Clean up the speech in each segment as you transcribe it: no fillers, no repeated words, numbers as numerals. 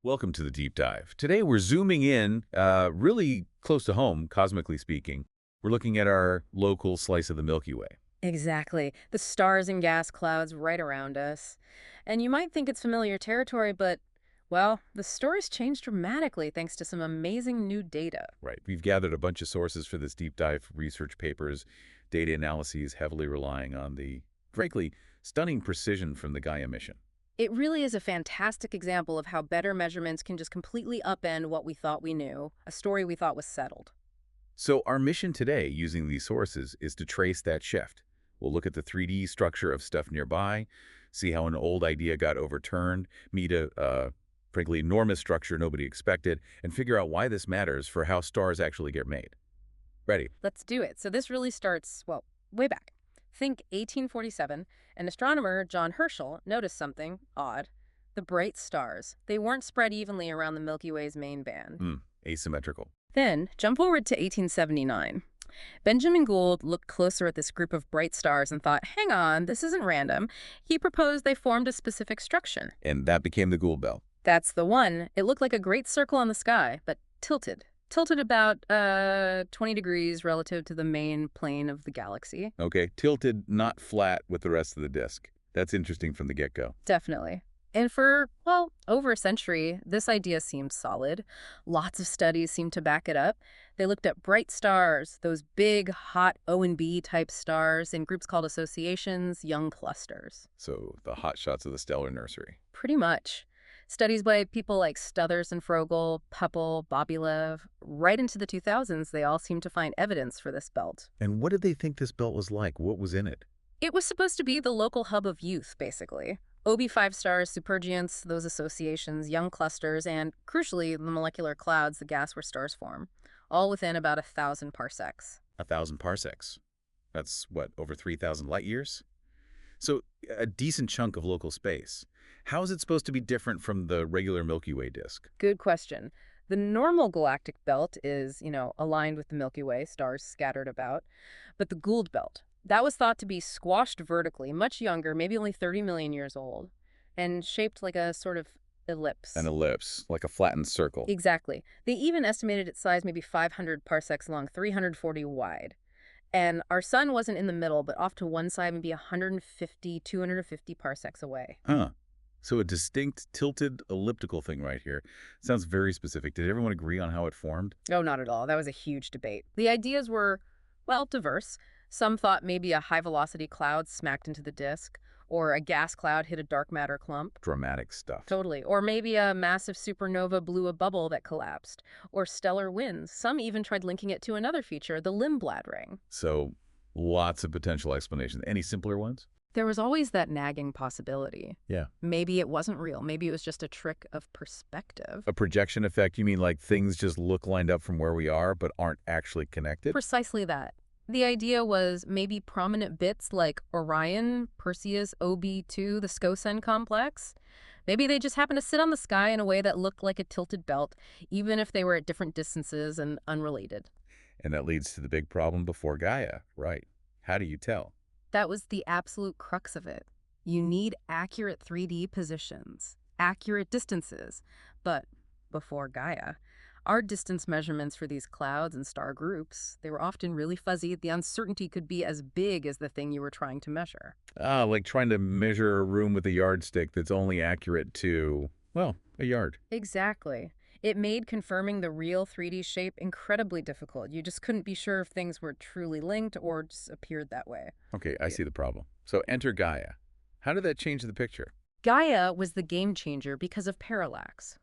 Welcome to the deep dive. Today we're zooming in really close to home, cosmically speaking. We're looking at our local slice of the Milky Way. Exactly. The stars and gas clouds right around us. And you might think it's familiar territory, but, well, the story's changed dramatically thanks to some amazing new data. Right. We've gathered a bunch of sources for this deep dive research papers, data analyses heavily relying on the, frankly, stunning precision from the Gaia mission. It really is a fantastic example of how better measurements can just completely upend what we thought we knew, a story we thought was settled. So our mission today, using these sources, is to trace that shift. We'll look at the 3D structure of stuff nearby, see how an old idea got overturned, meet a, frankly, enormous structure nobody expected, and figure out why this matters for how stars actually get made. Ready? Let's do it. So this really starts, well, way back. Think 1847, and astronomer John Herschel noticed something odd. The bright stars. They weren't spread evenly around the Milky Way's main band. Asymmetrical. Then, jump forward to 1879. Benjamin Gould looked closer at this group of bright stars and thought, hang on, this isn't random. He proposed they formed a specific structure. And that became the Gould belt. That's the one. It looked like a great circle on the sky, but tilted. Tilted about 20 degrees relative to the main plane of the galaxy. Okay, tilted, not flat with the rest of the disk. That's interesting from the get-go. Definitely. And for, well, over a century, this idea seemed solid. Lots of studies seemed to back it up. They looked at bright stars, those big, hot O&B type stars, in groups called associations, young clusters. So the hot shots of the stellar nursery. Pretty much. Studies by people like Stuthers and Frogel, Pupple, Bobilev, right into the 2000s, they all seemed to find evidence for this belt. And what did they think this belt was like? What was in it? It was supposed to be the local hub of youth, basically. OB5 stars, supergiants, those associations, young clusters, and, crucially, the molecular clouds, the gas where stars form, all within about 1,000 parsecs. 1,000 parsecs. That's, what, over 3,000 light years? So a decent chunk of local space. How is it supposed to be different from the regular Milky Way disk? Good question. The normal galactic belt is, aligned with the Milky Way, stars scattered about. But the Gould belt, that was thought to be squashed vertically, much younger, maybe only 30 million years old, and shaped like a sort of ellipse. An ellipse, like a flattened circle. Exactly. They even estimated its size maybe 500 parsecs long, 340 wide. And our sun wasn't in the middle, but off to one side, maybe 150, 250 parsecs away. Huh. So a distinct tilted elliptical thing right here. Sounds very specific. Did everyone agree on how it formed? Oh, not at all. That was a huge debate. The ideas were, well, diverse. Some thought maybe a high-velocity cloud smacked into the disk, or a gas cloud hit a dark matter clump. Dramatic stuff. Totally. Or maybe a massive supernova blew a bubble that collapsed. Or stellar winds. Some even tried linking it to another feature, the Limblad ring. So lots of potential explanations. Any simpler ones? There was always that nagging possibility. Yeah. Maybe it wasn't real. Maybe it was just a trick of perspective. A projection effect? You mean like things just look lined up from where we are but aren't actually connected? Precisely that. The idea was maybe prominent bits like Orion, Perseus, OB2, the Scosen complex. Maybe they just happened to sit on the sky in a way that looked like a tilted belt, even if they were at different distances and unrelated. And that leads to the big problem before Gaia, right? How do you tell? That was the absolute crux of it. You need accurate 3D positions, accurate distances. But before Gaia, our distance measurements for these clouds and star groups, they were often really fuzzy. The uncertainty could be as big as the thing you were trying to measure. Ah, like trying to measure a room with a yardstick that's only accurate to, well, a yard. Exactly. It made confirming the real 3D shape incredibly difficult. You just couldn't be sure if things were truly linked or just appeared that way. Okay, I see the problem. So enter Gaia. How did that change the picture? Gaia was the game changer because of parallax.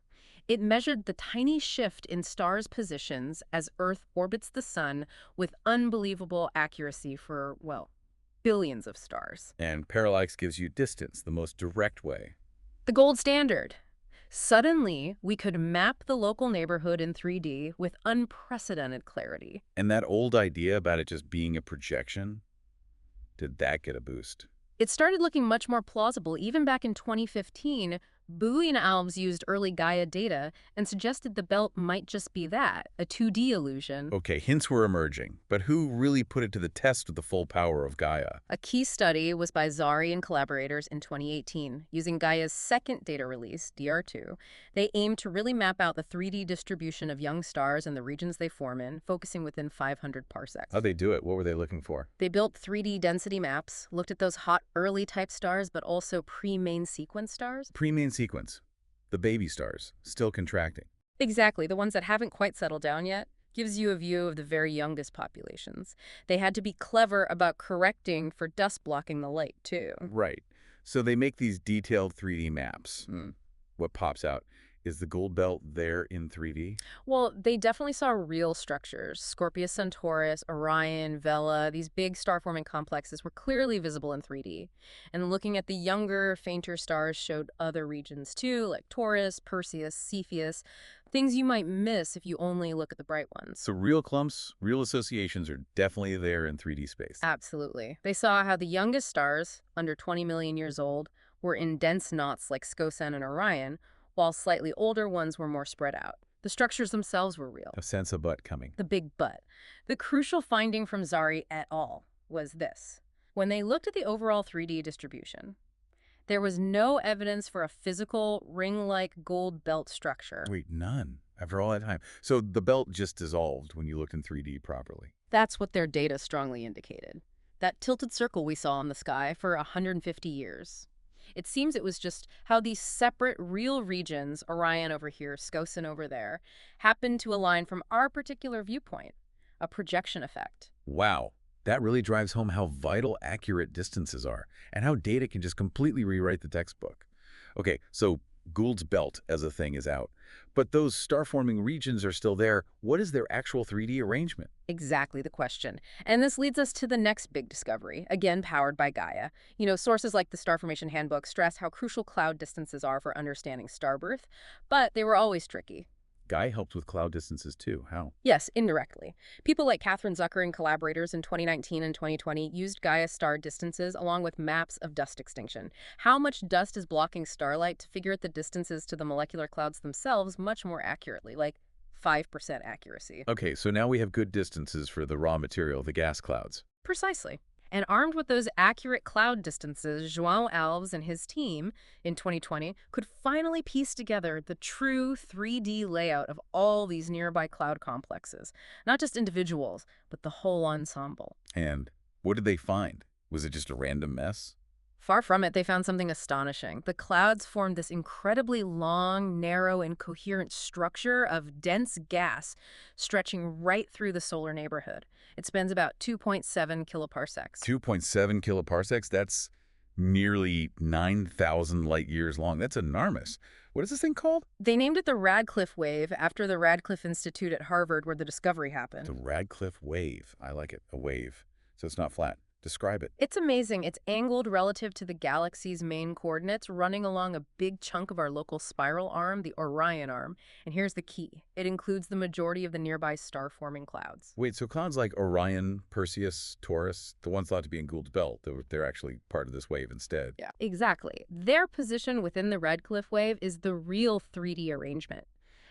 It measured the tiny shift in stars' positions as Earth orbits the sun with unbelievable accuracy for, well, billions of stars. And parallax gives you distance, the most direct way. The gold standard. Suddenly, we could map the local neighborhood in 3D with unprecedented clarity. And that old idea about it just being a projection, did that get a boost? It started looking much more plausible even back in 2015. Bowie and Alves used early Gaia data and suggested the belt might just be that, a 2D illusion. Okay, hints were emerging, but who really put it to the test with the full power of Gaia? A key study was by Zari and collaborators in 2018. Using Gaia's second data release, DR2, they aimed to really map out the 3D distribution of young stars and the regions they form in, focusing within 500 parsecs. How'd they do it? What were they looking for? They built 3D density maps, looked at those hot early type stars, but also pre-main sequence stars. Pre-main sequence. The baby stars, still contracting. Exactly, the ones that haven't quite settled down yet. Gives you a view of the very youngest populations. They had to be clever about correcting for dust blocking the light, too. Right. So they make these detailed 3D maps. What pops out? Is the Gould belt there in 3D? Well, they definitely saw real structures. Scorpius Centaurus, Orion, Vela, these big star-forming complexes were clearly visible in 3D. And looking at the younger, fainter stars showed other regions too, like Taurus, Perseus, Cepheus, things you might miss if you only look at the bright ones. So real clumps, real associations are definitely there in 3D space. Absolutely. They saw how the youngest stars, under 20 million years old, were in dense knots like Scosen and Orion, while slightly older ones were more spread out. The structures themselves were real. A sense of but coming. The big but. The crucial finding from Zari et al. Was this. When they looked at the overall 3D distribution, there was no evidence for a physical, ring-like Gould belt structure. Wait, none. After all that time. So the belt just dissolved when you looked in 3D properly. That's what their data strongly indicated. That tilted circle we saw in the sky for 150 years. It seems it was just how these separate real regions, Orion over here, Scosen over there, happened to align from our particular viewpoint, a projection effect. Wow. That really drives home how vital accurate distances are and how data can just completely rewrite the textbook. Okay, so Gould's belt as a thing is out, but those star-forming regions are still there. What is their actual 3D arrangement? Exactly the question. And this leads us to the next big discovery, again powered by Gaia. Sources like the Star Formation Handbook stress how crucial cloud distances are for understanding starbirth, but they were always tricky. Gaia helped with cloud distances too. How? Yes, indirectly. People like Catherine Zucker and collaborators in 2019 and 2020 used Gaia star distances along with maps of dust extinction. How much dust is blocking starlight to figure out the distances to the molecular clouds themselves much more accurately, like 5% accuracy. Okay, so now we have good distances for the raw material, the gas clouds. Precisely. And armed with those accurate cloud distances, João Alves and his team in 2020 could finally piece together the true 3D layout of all these nearby cloud complexes. Not just individuals, but the whole ensemble. And what did they find? Was it just a random mess? Far from it, they found something astonishing. The clouds formed this incredibly long, narrow, and coherent structure of dense gas stretching right through the solar neighborhood. It spans about 2.7 kiloparsecs. 2.7 kiloparsecs? That's nearly 9,000 light years long. That's enormous. What is this thing called? They named it the Radcliffe Wave after the Radcliffe Institute at Harvard where the discovery The happened. Radcliffe Wave. I like it. A wave. So it's not flat. Describe it. It's amazing. It's angled relative to the galaxy's main coordinates, running along a big chunk of our local spiral arm, the Orion arm. And here's the key. It includes the majority of the nearby star-forming clouds. Wait, so clouds like Orion, Perseus, Taurus, the ones thought to be in Gould's belt, they're actually part of this wave instead. Yeah, exactly. Their position within the Radcliffe Wave is the real 3D arrangement,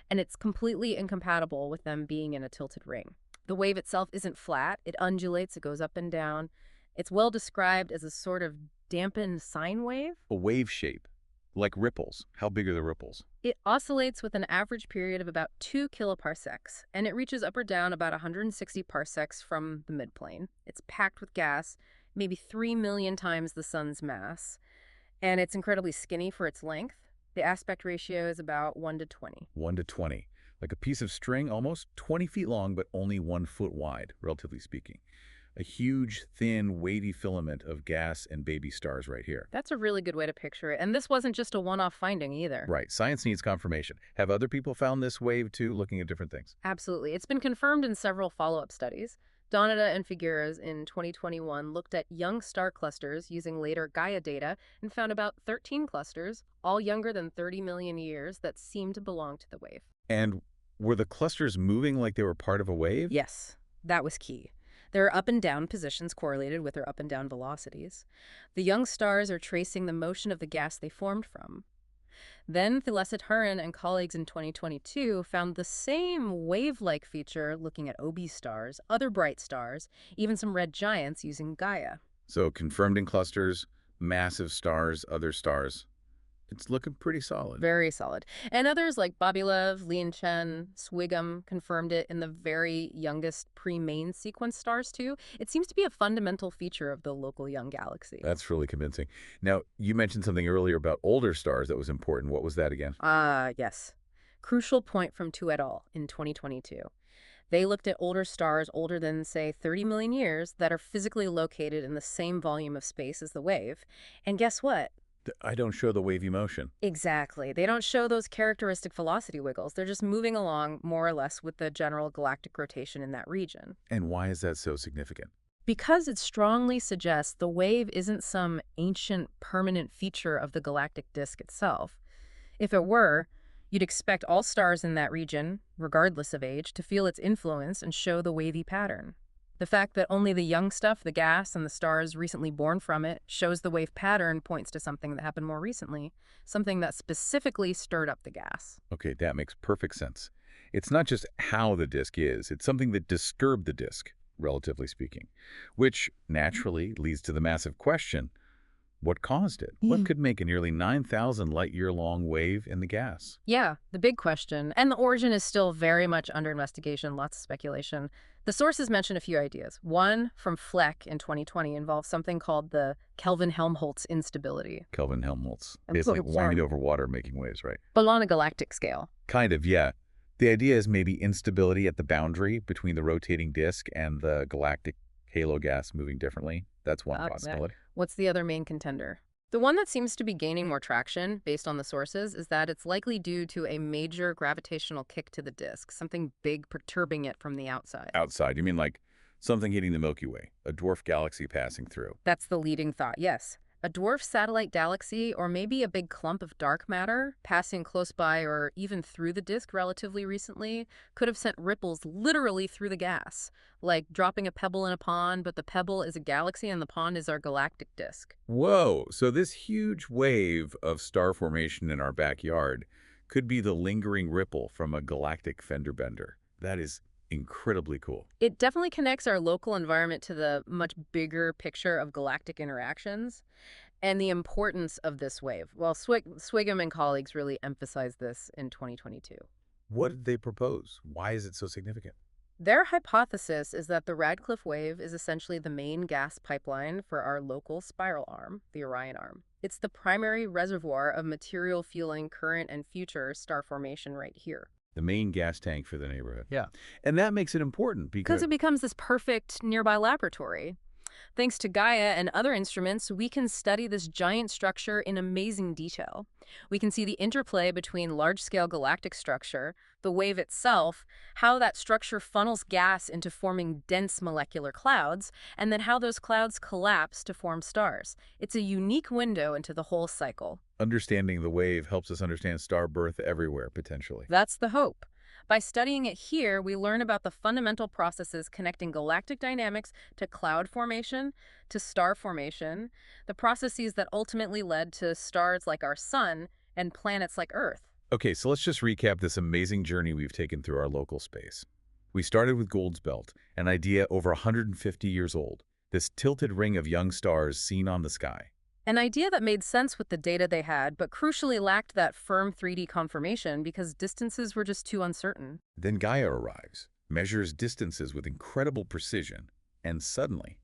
and it's completely incompatible with them being in a tilted ring. The wave itself isn't flat. It undulates. It goes up and down. It's well described as a sort of dampened sine wave. A wave shape, like ripples. How big are the ripples? It oscillates with an average period of about 2 kiloparsecs, and it reaches up or down about 160 parsecs from the midplane. It's packed with gas, maybe 3 million times the sun's mass, and it's incredibly skinny for its length. The aspect ratio is about 1 to 20. 1 to 20. Like a piece of string, almost 20 feet long, but only 1 foot wide, relatively speaking. A huge, thin, weighty filament of gas and baby stars right here. That's a really good way to picture it. And this wasn't just a one-off finding either. Right. Science needs confirmation. Have other people found this wave too, looking at different things? Absolutely. It's been confirmed in several follow-up studies. Donata and Figueres in 2021 looked at young star clusters using later Gaia data and found about 13 clusters, all younger than 30 million years, that seemed to belong to the wave. And were the clusters moving like they were part of a wave? Yes, that was key. Their up and down positions correlated with their up and down velocities. The young stars are tracing the motion of the gas they formed from. Then Thieleset and colleagues in 2022 found the same wave-like feature looking at OB stars, other bright stars, even some red giants using Gaia. So confirmed in clusters, massive stars, other stars. It's looking pretty solid. Very solid. And others like Babilev, Lin Chen, Swigum confirmed it in the very youngest pre-main sequence stars too. It seems to be a fundamental feature of the local young galaxy. That's really convincing. Now, you mentioned something earlier about older stars that was important. What was that again? Yes. Crucial point from Tu et al. In 2022. They looked at older stars older than, say, 30 million years that are physically located in the same volume of space as the wave. And guess what? I don't show the wavy motion. Exactly. They don't show those characteristic velocity wiggles. They're just moving along more or less with the general galactic rotation in that region. And why is that so significant? Because it strongly suggests the wave isn't some ancient permanent feature of the galactic disk itself. If it were, you'd expect all stars in that region, regardless of age, to feel its influence and show the wavy pattern. The fact that only the young stuff, the gas, and the stars recently born from it shows the wave pattern points to something that happened more recently, something that specifically stirred up the gas. Okay, that makes perfect sense. It's not just how the disk is, it's something that disturbed the disk, relatively speaking, which naturally leads to the massive question, what caused it? What could make a nearly 9,000 light-year-long wave in the gas? Yeah, the big question. And the origin is still very much under investigation, lots of speculation. The sources mention a few ideas. One, from Fleck in 2020, involves something called the Kelvin-Helmholtz instability. Kelvin-Helmholtz. I'm It's so like sorry. wind over water making waves, right? But on a galactic scale. Kind of, yeah. The idea is maybe instability at the boundary between the rotating disk and the galactic halo gas moving differently. That's one possibility. What's the other main contender? The one that seems to be gaining more traction, based on the sources, is that it's likely due to a major gravitational kick to the disk, something big perturbing it from the outside. Outside, you mean like something hitting the Milky Way, a dwarf galaxy passing through. That's the leading thought, yes. A dwarf satellite galaxy, or maybe a big clump of dark matter, passing close by or even through the disk relatively recently, could have sent ripples literally through the gas, like dropping a pebble in a pond, but the pebble is a galaxy and the pond is our galactic disk. Whoa, so this huge wave of star formation in our backyard could be the lingering ripple from a galactic fender bender. That is incredibly cool. It definitely connects our local environment to the much bigger picture of galactic interactions and the importance of this wave. Well, Swigum and colleagues really emphasized this in 2022. What did they propose? Why is it so significant? Their hypothesis is that the Radcliffe Wave is essentially the main gas pipeline for our local spiral arm, the Orion arm. It's the primary reservoir of material fueling current and future star formation right here. The main gas tank for the neighborhood. Yeah. And that makes it important Because it becomes this perfect nearby laboratory. Thanks to Gaia and other instruments, we can study this giant structure in amazing detail. We can see the interplay between large-scale galactic structure, the wave itself, how that structure funnels gas into forming dense molecular clouds, and then how those clouds collapse to form stars. It's a unique window into the whole cycle. Understanding the wave helps us understand star birth everywhere, potentially. That's the hope. By studying it here, we learn about the fundamental processes connecting galactic dynamics to cloud formation, to star formation, the processes that ultimately led to stars like our sun and planets like Earth. Okay, so let's just recap this amazing journey we've taken through our local space. We started with Gould's belt, an idea over 150 years old, this tilted ring of young stars seen on the sky. An idea that made sense with the data they had, but crucially lacked that firm 3D confirmation because distances were just too uncertain. Then Gaia arrives, measures distances with incredible precision, and suddenly,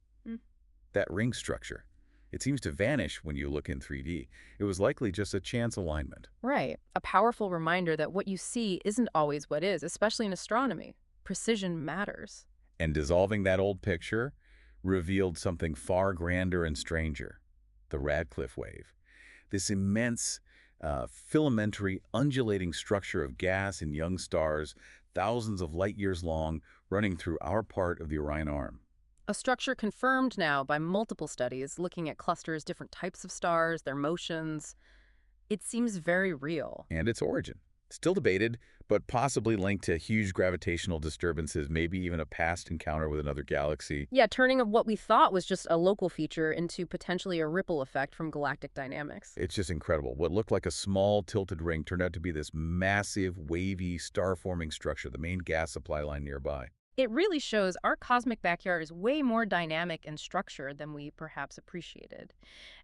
that ring structure, it seems to vanish when you look in 3D. It was likely just a chance alignment. Right. A powerful reminder that what you see isn't always what is, especially in astronomy. Precision matters. And dissolving that old picture revealed something far grander and stranger. The Radcliffe Wave. This immense, filamentary, undulating structure of gas in young stars, thousands of light years long, running through our part of the Orion arm. A structure confirmed now by multiple studies looking at clusters, different types of stars, their motions. It seems very real. And its origin. Still debated, but possibly linked to huge gravitational disturbances, maybe even a past encounter with another galaxy. Yeah, turning what we thought was just a local feature into potentially a ripple effect from galactic dynamics. It's just incredible. What looked like a small tilted ring turned out to be this massive, wavy, star-forming structure, the main gas supply line nearby. It really shows our cosmic backyard is way more dynamic and structured than we perhaps appreciated.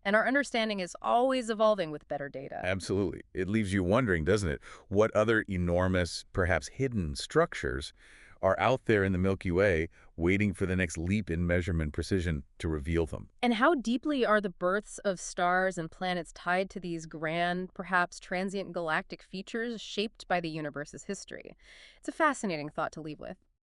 And our understanding is always evolving with better data. Absolutely. It leaves you wondering, doesn't it, what other enormous, perhaps hidden structures are out there in the Milky Way waiting for the next leap in measurement precision to reveal them. And how deeply are the births of stars and planets tied to these grand, perhaps transient galactic features shaped by the universe's history? It's a fascinating thought to leave with.